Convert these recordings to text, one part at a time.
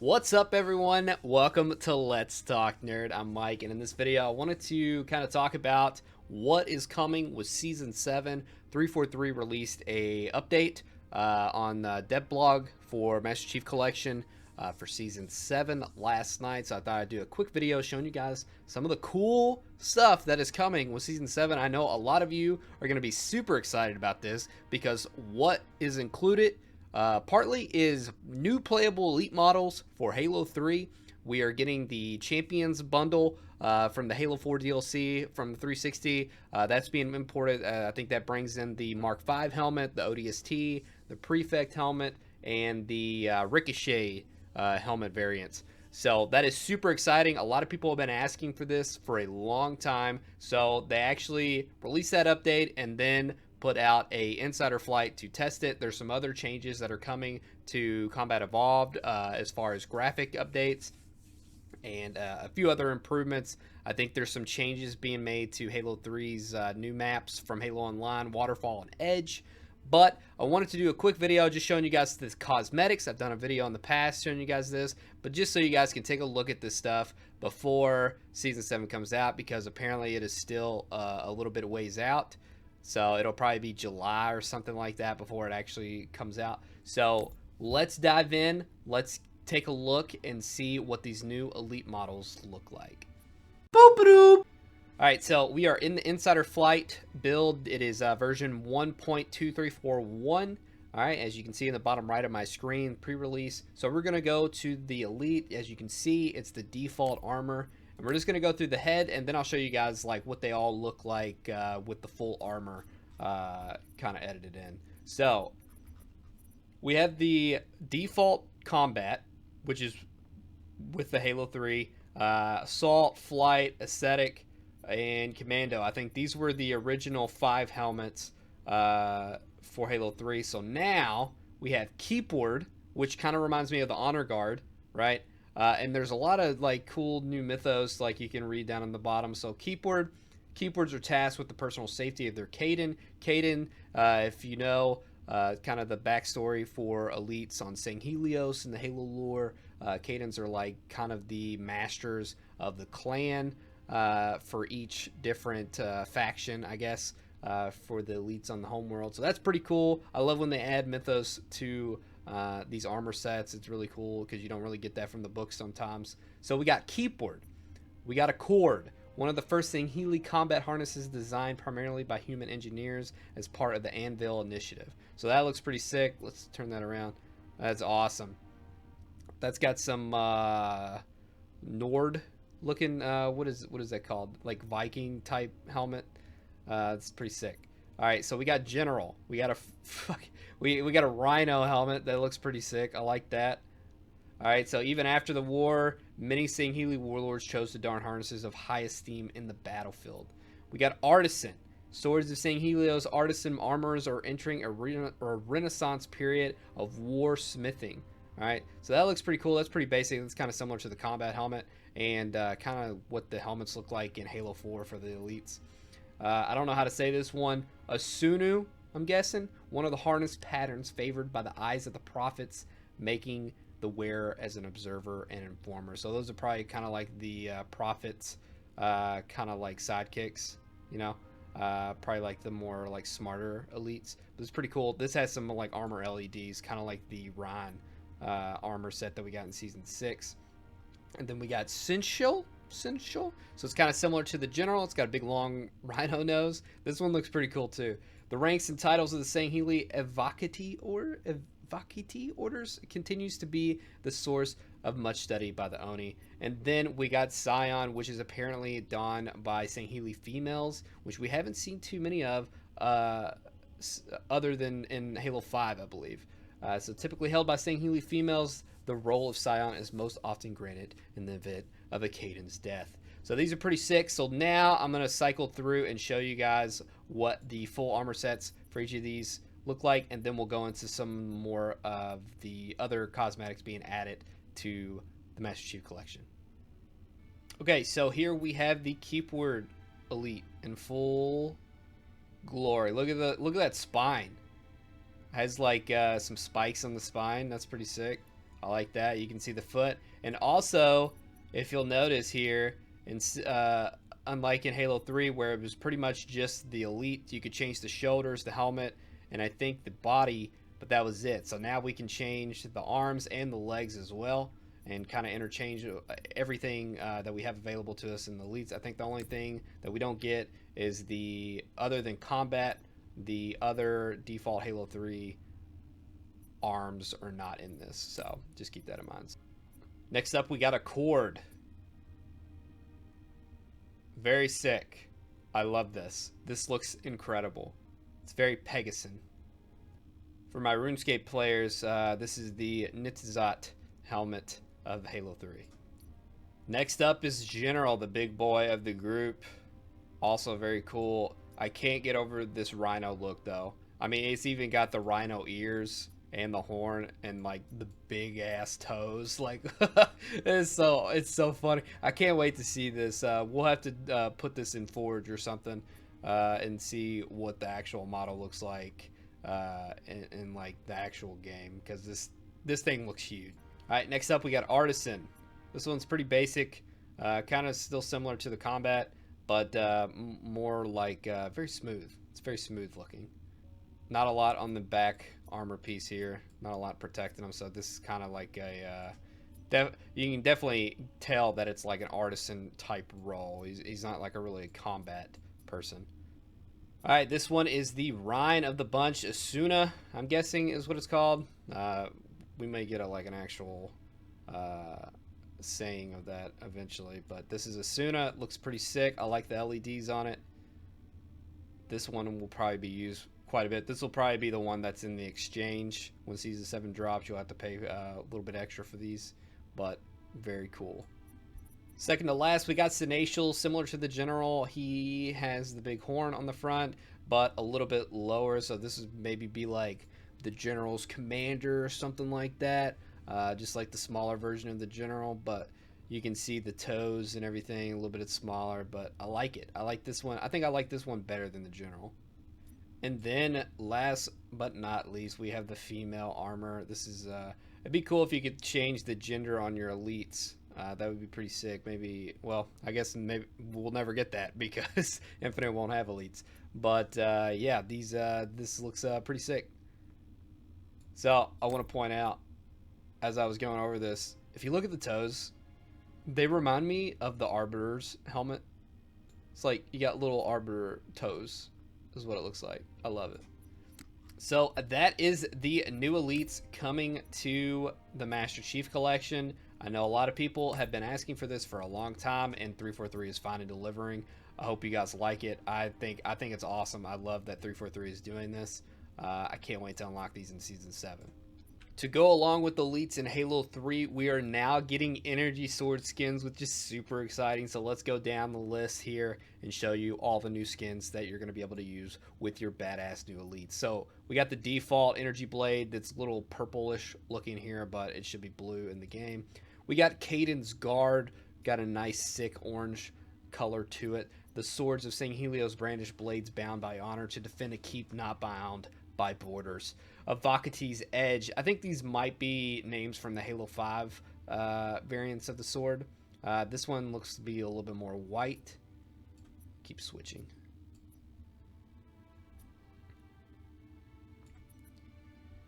What's up, everyone? Welcome to Let's Talk Nerd. I'm Mike, and in this video I wanted to kind of talk about what is coming with Season 7. 343 released a update on the dev blog for Master Chief Collection for Season 7 last night, so I thought I'd do a quick video showing you guys some of the cool stuff that is coming with Season 7. I know a lot of you are going to be super excited about this because what is included partly is new playable elite models for Halo 3. We are getting the Champions bundle from the Halo 4 DLC from the 360. That's being imported. I think that brings in the Mark V helmet, the ODST, the Prefect helmet, and the Ricochet helmet variants. So that is super exciting. A lot of people have been asking for this for a long time. So they actually released that update and then put out a insider flight to test it. There's some other changes that are coming to Combat Evolved as far as graphic updates and a few other improvements. I think there's some changes being made to Halo 3's new maps from Halo Online, Waterfall, and Edge. But I wanted to do a quick video just showing you guys this cosmetics. I've done a video in the past showing you guys this, but just so you guys can take a look at this stuff before Season 7 comes out, because apparently it is still a little bit of ways out. So it'll probably be July or something like that before it actually comes out. So let's dive in. Let's take a look and see what these new elite models look like. Boop-a-doop. Alright, so we are in the Insider Flight build. It is version 1.2341. Alright, as you can see in the bottom right of my screen, pre-release. So we're going to go to the Elite. As you can see, it's the default armor. And we're just going to go through the head, and then I'll show you guys like what they all look like with the full armor kind of edited in. So we have the default combat, which is with the Halo 3, Assault, Flight, Aesthetic, and Commando. I think these were the original 5 helmets for Halo 3. So now we have Keepword, which kind of reminds me of the Honor Guard, right? And there's a lot of like cool new mythos like you can read down on the bottom. So Keepwords are tasked with the personal safety of their Kaidan. Kaidan, if you know kind of the backstory for elites on Sanghelios and the Halo lore, Kaidans are like kind of the masters of the clan for each different faction, I guess, for the elites on the homeworld. So that's pretty cool. I love when they add mythos to these armor sets. It's really cool because you don't really get that from the book sometimes. So we got Keepword, we got a Cord, one of the first Sangheli combat harnesses designed primarily by human engineers as part of the Anvil initiative. So that looks pretty sick. Let's turn that around. That's awesome. That's got some Nord looking what is that called, like Viking type helmet. It's pretty sick. All right, so we got General. We got we got a Rhino helmet that looks pretty sick. I like that. All right, so even after the war, many Sangheli warlords chose to darn harnesses of high esteem in the battlefield. We got Artisan. Swords of Sanghelios artisan armors are entering a Renaissance period of war smithing. All right, so that looks pretty cool. That's pretty basic. It's kind of similar to the combat helmet and kind of what the helmets look like in Halo 4 for the elites. I don't know how to say this one. Asunu, I'm guessing. One of the harness patterns favored by the eyes of the prophets, making the wearer as an observer and informer. So those are probably kind of like the prophets, kind of like sidekicks, you know. Probably like the more like smarter elites. But it's pretty cool. This has some like armor LEDs, kind of like the Ryan armor set that we got in Season 6. And then we got Sensual. So it's kind of similar to the General. It's got a big long rhino nose. This one looks pretty cool too. The ranks and titles of the Sangheli Evocati orders continues to be the source of much study by the Oni. And then we got Scion, which is apparently donned by Sangheli females, which we haven't seen too many of other than in Halo 5, I believe. So typically held by Sangheli females, the role of Scion is most often granted in the event of a Kaidan's death. So these are pretty sick. So now I'm going to cycle through and show you guys what the full armor sets for each of these look like, and then we'll go into some more of the other cosmetics being added to the Master Chief Collection. Okay, so here we have the Keepword Elite in full glory. Look at that spine. Has like some spikes on the spine. That's pretty sick. I like that. You can see the foot. And also, if you'll notice here, unlike in Halo 3 where it was pretty much just the elite, you could change the shoulders, the helmet, and I think the body, but that was it. So now we can change the arms and the legs as well, and kind of interchange everything that we have available to us in the elites. I think the only thing that we don't get is the, other than combat, the other default Halo 3 arms are not in this, so just keep that in mind. Next up, we got a cord. Very sick. I love this. This looks incredible. It's very Pegasus. For my RuneScape players, this is the Nitzat helmet of Halo 3. Next up is General, the big boy of the group. Also very cool. I can't get over this rhino look though. I mean, it's even got the rhino ears and the horn and like the big ass toes. Like it's so funny. I can't wait to see this. We'll have to put this in Forge or something and see what the actual model looks like in like the actual game, because this thing looks huge. All right, next up we got Artisan. This one's pretty basic, kind of still similar to the combat, but more like very smooth. It's very smooth looking. Not a lot on the back armor piece here. Not a lot protecting him, so this is kind of like a... you can definitely tell that it's like an artisan type role. He's not like a really combat person. Alright, this one is the Rhine of the bunch. Asuna, I'm guessing is what it's called. We may get like an actual saying of that eventually, but this is Asuna. It looks pretty sick. I like the LEDs on it. This one will probably be used quite a bit. This will probably be the one that's in the exchange. When Season 7 drops, you'll have to pay a little bit extra for these, but very cool. Second to last, we got Senacial, similar to the General. He has the big horn on the front, but a little bit lower, so this is maybe be like the General's commander or something like that. Just like the smaller version of the General, but you can see the toes and everything a little bit smaller, but I like it. I like this one. I think I like this one better than the General. And then last but not least, we have the female armor. This is it'd be cool if you could change the gender on your elites. That would be pretty sick. Maybe, well, I guess maybe we'll never get that because Infinite won't have elites. But yeah, this looks pretty sick. So I want to point out, as I was going over this, if you look at the toes, they remind me of the Arbiter's helmet. It's like you got little Arbiter toes, is what it looks like. I love it. So that is the new elites coming to the Master Chief Collection. I know a lot of people have been asking for this for a long time, and 343 is finally delivering. I hope you guys like it. I think it's awesome. I love that 343 is doing this. I can't wait to unlock these in Season 7. To go along with the elites in Halo 3, we are now getting energy sword skins, which is super exciting. So let's go down the list here and show you all the new skins that you're going to be able to use with your badass new elites. So we got the default energy blade that's a little purplish looking here, but it should be blue in the game. We got Caden's guard, got a nice sick orange color to it. The swords of St. Helios brandish blades bound by honor to defend a keep not bound by borders. Avocati's edge. I think these might be names from the Halo 5 variants of the sword. This one looks to be a little bit more white. Keep switching.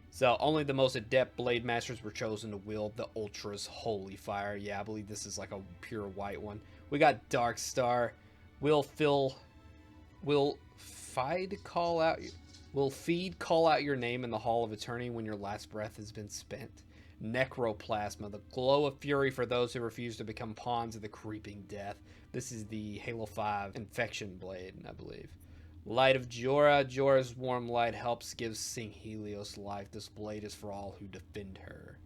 So only the most adept blade masters were chosen to wield the Ultra's holy fire. Yeah, I believe this is like a pure white one. We got Dark Star. Will feed call out your name in the Hall of Eternity when your last breath has been spent. Necroplasma, the glow of fury for those who refuse to become pawns of the creeping death. This is the Halo 5 infection blade, I believe. Light of Jorah. Jorah's warm light helps give St. Helios life. This blade is for all who defend her.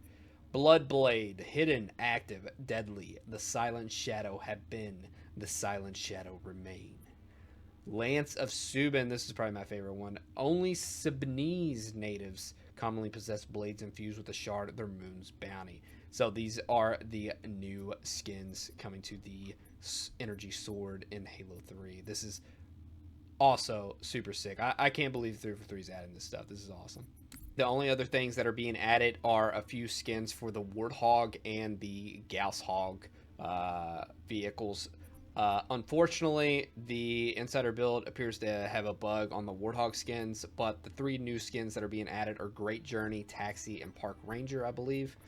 Blood blade, hidden, active, deadly. The silent shadow have been, the silent shadow remain. Lance of Subin, this is probably my favorite one. Only Sibnese natives commonly possess blades infused with a shard of their moon's bounty. So these are the new skins coming to the energy sword in Halo 3. This is also super sick. I can't believe 343 is adding this stuff. This is awesome. the only other things that are being added are a few skins for the Warthog and the Gauss Hog vehicles. Unfortunately, the insider build appears to have a bug on the Warthog skins, but the 3 new skins that are being added are Great Journey, Taxi, and Park Ranger, I believe.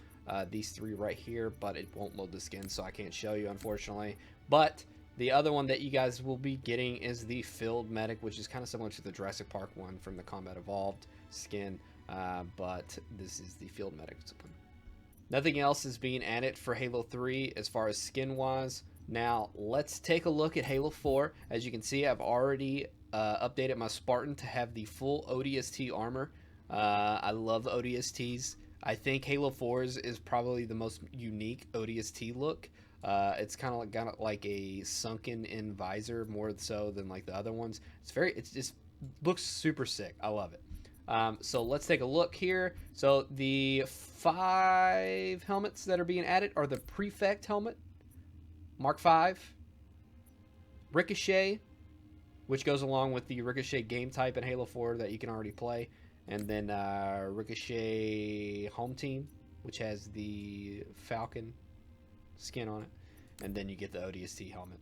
These 3 right here, but it won't load the skin, so I can't show you, unfortunately. But the other one that you guys will be getting is the Field Medic, which is kind of similar to the Jurassic Park one from the Combat Evolved skin, but this is the Field Medic one. Nothing else is being added for Halo 3 as far as skin-wise. Now, let's take a look at Halo 4. As you can see, I've already updated my Spartan to have the full ODST armor. I love ODSTs. I think Halo 4's is probably the most unique ODST look. It's kind of got like a sunken-in visor more so than like the other ones. It just looks super sick. I love it. So let's take a look here. So the 5 helmets that are being added are the Prefect helmet, Mark 5, Ricochet, which goes along with the Ricochet game type in Halo 4 that you can already play, and then Ricochet Home Team, which has the Falcon skin on it, and then you get the ODST helmet.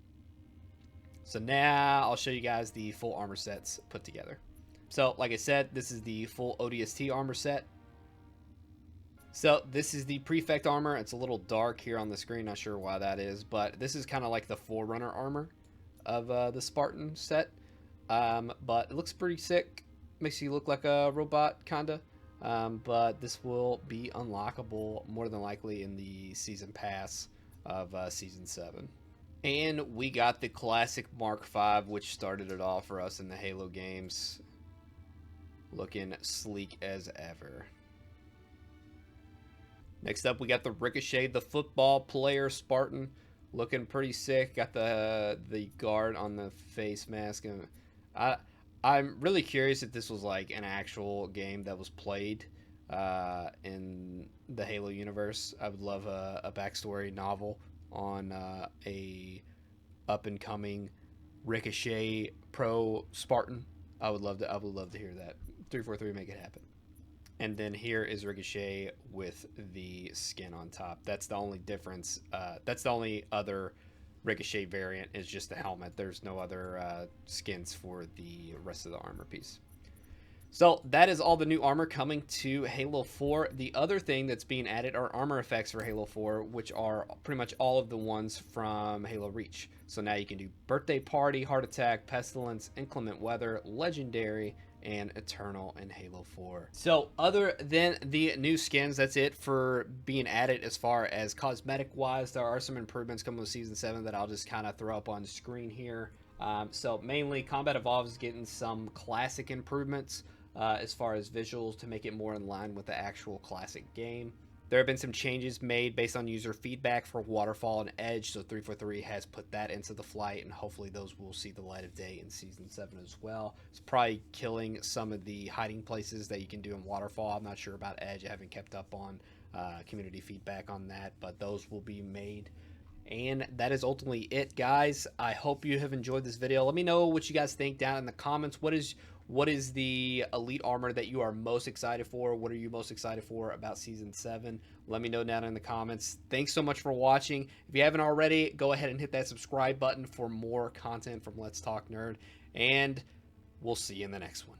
So now I'll show you guys the full armor sets put together. So like I said, this is the full ODST armor set. So this is the Prefect armor. It's a little dark here on the screen, not sure why that is, but this is kind of like the Forerunner armor of the Spartan set. But it looks pretty sick. Makes you look like a robot, kinda. But this will be unlockable more than likely in the season pass of season 7. And we got the classic Mark 5, which started it all for us in the Halo games. Looking sleek as ever. Next up, we got the Ricochet, the football player Spartan. Looking pretty sick. Got the guard on the face mask. And I'm really curious if this was like an actual game that was played in the Halo universe. I would love a backstory novel on a up-and-coming Ricochet pro Spartan. I would love to hear that. 343, make it happen. And then here is Ricochet with the skin on top. That's the only difference. That's the only other Ricochet variant is just the helmet. There's no other skins for the rest of the armor piece. So that is all the new armor coming to Halo 4. The other thing that's being added are armor effects for Halo 4, which are pretty much all of the ones from Halo Reach. So now you can do Birthday Party, Heart Attack, Pestilence, Inclement Weather, Legendary, and Eternal in Halo 4. So other than the new skins, that's it for being added as far as cosmetic wise. There are some improvements coming with Season 7 that I'll just kind of throw up on screen here. So mainly Combat Evolved is getting some classic improvements as far as visuals to make it more in line with the actual classic game. There have been some changes made based on user feedback for Waterfall and Edge, so 343 has put that into the flight, and hopefully those will see the light of day in Season 7 as well. It's probably killing some of the hiding places that you can do in Waterfall. I'm not sure about Edge. I haven't kept up on community feedback on that, but those will be made. And that is ultimately it, guys. I hope you have enjoyed this video. Let me know what you guys think down in the comments. What is the elite armor that you are most excited for? What are you most excited for about Season 7? Let me know down in the comments. Thanks so much for watching. If you haven't already, go ahead and hit that subscribe button for more content from Let's Talk Nerd. And we'll see you in the next one.